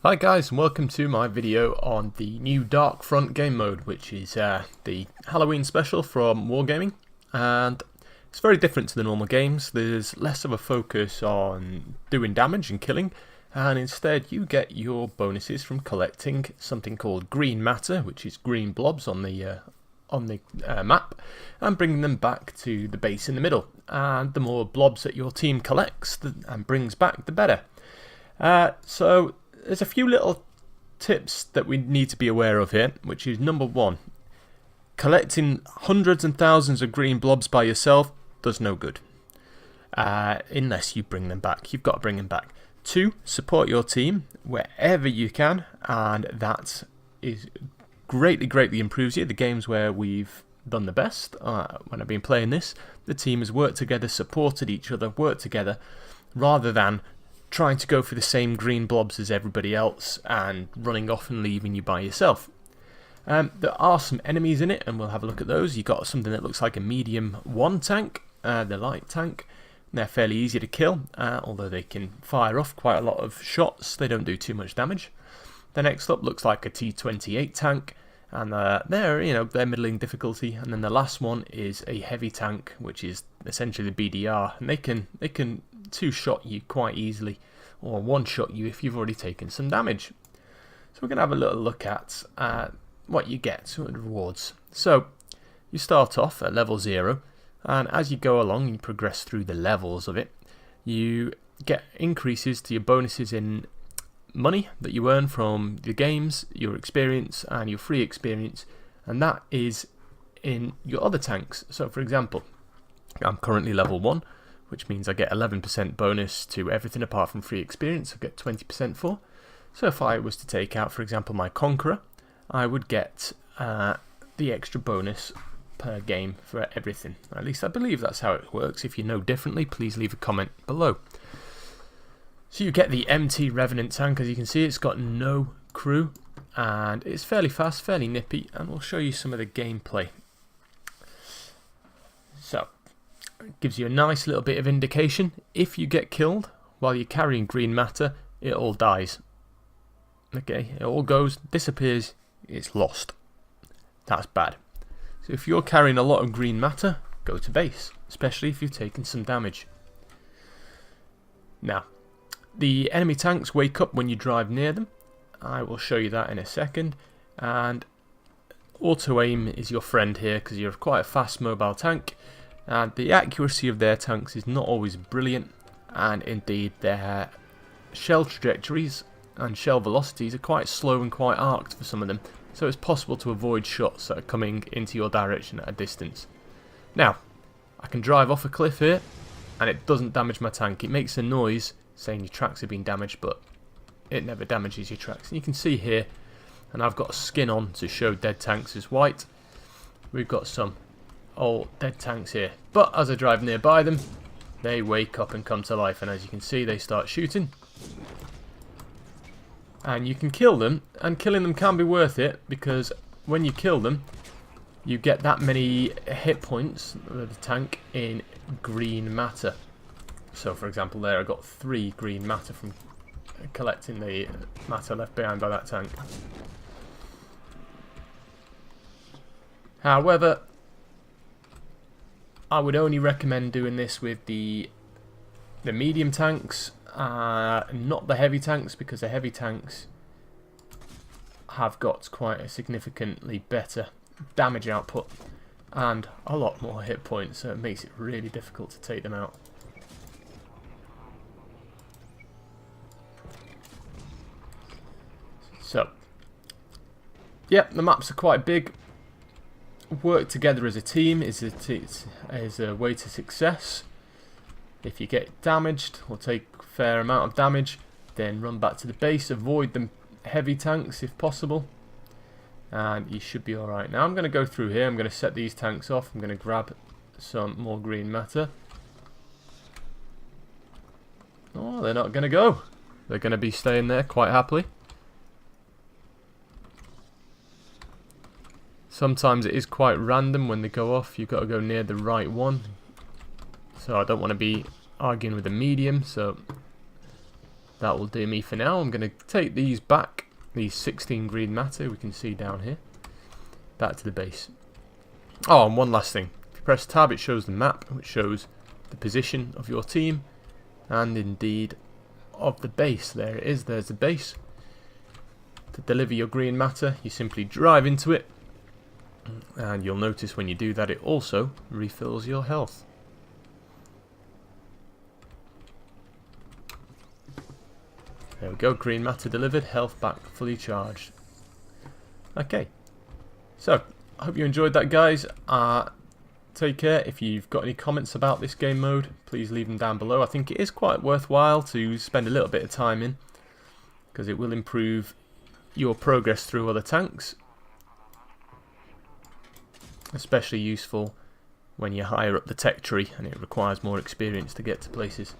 Hi guys, and welcome to my video on the new Dark Front game mode, which is the Halloween special from Wargaming, and it's very different to the normal games. There's less of a focus on doing damage and killing, and instead you get your bonuses from collecting something called green matter, which is green blobs on the map, and bringing them back to the base in the middle. And the more blobs that your team collects and brings back, the better. So there's a few little tips that we need to be aware of here, which is number one, collecting hundreds and thousands of green blobs by yourself does no good, unless you bring them back. You've got to bring them back. Two, support your team wherever you can, and that is greatly improves you. The games where we've done the best, when I've been playing this, the team has worked together, supported each other, worked together, rather than trying to go for the same green blobs as everybody else and running off and leaving you by yourself. There are some enemies in it, and we'll have a look at those. You've got something that looks like a medium 1 tank, the light tank. They're fairly easy to kill, although they can fire off quite a lot of shots. They don't do too much damage. The next up looks like a T-28 tank, and they're middling difficulty. And then the last one is a heavy tank, which is essentially the BDR, and they can two-shot you quite easily, or one-shot you if you've already taken some damage. So we're going to have a little look at what you get, sort of rewards. So you start off at level 0, and as you go along and you progress through the levels of it, you get increases to your bonuses in money that you earn from the games, your experience and your free experience, and that is in your other tanks. So for example, I'm currently level 1, which means I get 11% bonus to everything apart from free experience. I get 20% for. So if I was to take out, for example, my Conqueror, I would get the extra bonus per game for everything. At least I believe that's how it works. If you know differently, please leave a comment below. So you get the MT Revenant tank. As you can see, it's got no crew, and it's fairly fast, fairly nippy, and we'll show you some of the gameplay. So it gives you a nice little bit of indication. If you get killed while you're carrying green matter, it all dies. Okay, it all goes, disappears, it's lost. That's bad. So if you're carrying a lot of green matter, go to base, especially if you've taken some damage. Now, the enemy tanks wake up when you drive near them. I will show you that in a second. And auto-aim is your friend here, because you're quite a fast mobile tank. And the accuracy of their tanks is not always brilliant, and indeed their shell trajectories and shell velocities are quite slow and quite arced for some of them, so it's possible to avoid shots that are coming into your direction at a distance. Now, I can drive off a cliff here, and it doesn't damage my tank. It makes a noise saying your tracks have been damaged, but it never damages your tracks. And you can see here, and I've got a skin on to show dead tanks as white. We've got some old dead tanks here, but as I drive nearby them, they wake up and come to life, and as you can see, they start shooting, and you can kill them, and killing them can be worth it, because when you kill them you get that many hit points of the tank in green matter. So for example, there I got 3 green matter from collecting the matter left behind by that tank. However, I would only recommend doing this with the medium tanks, not the heavy tanks, because the heavy tanks have got quite a significantly better damage output and a lot more hit points, so it makes it really difficult to take them out. So, yeah, the maps are quite big. Work together as a team is a way to success. If you get damaged or take a fair amount of damage, then run back to the base, avoid the heavy tanks if possible, and you should be alright. Now I'm going to go through here, I'm going to set these tanks off, I'm going to grab some more green matter. Oh, they're not going to go. They're going to be staying there quite happily. Sometimes it is quite random when they go off. You've got to go near the right one. So I don't want to be arguing with a medium, so that will do me for now. I'm going to take these back, these 16 green matter we can see down here, back to the base. Oh, and one last thing. If you press tab, it shows the map, which shows the position of your team, and indeed of the base. There it is, there's the base. To deliver your green matter, you simply drive into it, and you'll notice when you do that it also refills your health. There we go, green matter delivered, health back fully charged. Okay, so I hope you enjoyed that, guys. Take care. If you've got any comments about this game mode, please leave them down below. I think it is quite worthwhile to spend a little bit of time in, because it will improve your progress through other tanks. Especially useful when you're higher up the tech tree and it requires more experience to get to places.